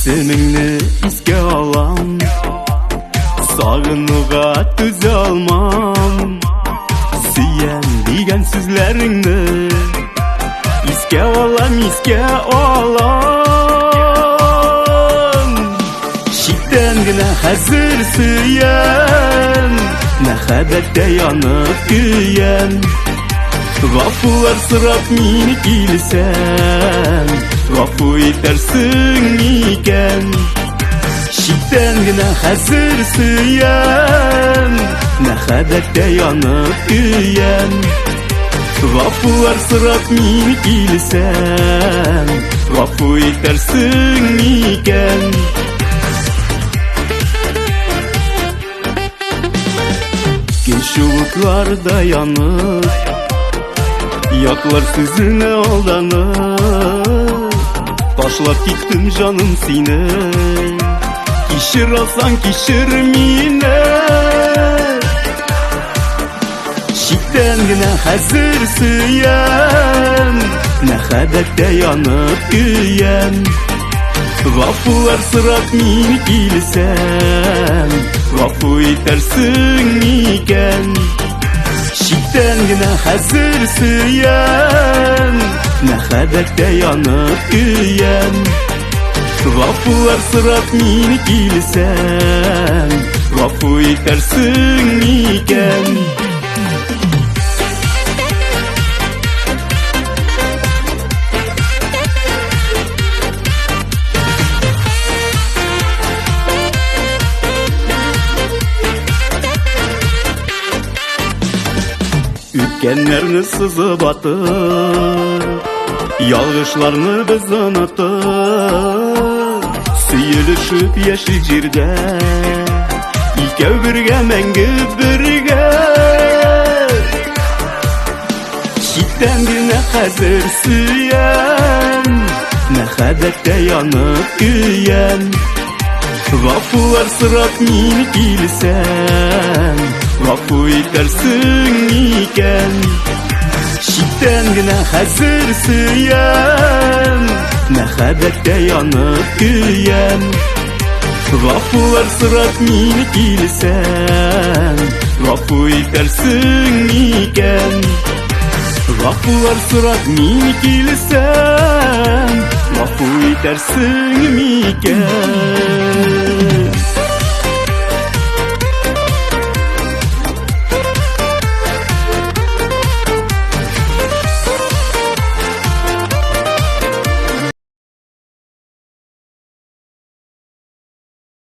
Исеміңні еске алам, сағынуға төзе алмам. Сүйем деген сөзлеріңді еске алам, еске алам. Шиттен генә хәзер сөйем, мәхәббәттә янып көйем. Гафулар сұрап мені килсәм, гафу итәрсең микән? Шиттән генә хәзер сөйем, мәхәббәттә янып көйем. Гафулар сұрап мені килсәм, гафу итәрсең микән? Көн шулыкларда янып, яклар сүзіне алданып, ташлап киттім жаным сине. Кичер алсаң кичер мине. Шиттән генә хәзер сөйем, мәхәббәттә янып көйем. Гафулар сұрап мені килсәм, гафу итәрсең микән? Шиттән генә хәзер сөйем, мәхәббәттә янып көйем. Гафулар сұрап мені килсәм, гафу итәрсең микән? Үткәннәрне сызып атып, ялгышларны без онытып, сөйлешеп яшик җирдә, икәү бергә мәңге бергә. Шиттән генә хәзер сөйем, мәхәббәттә янып көйем. Гафулар сұрап мені килсәм, гафу итәрсең микән? Шиттән генә хәзер сөйем, мәхәббәттә янып көйем. Гафулар сұрап мені килсәм, гафу итәрсең микән? Гафулар сұрап мені килсәм, гафу итәрсең микән?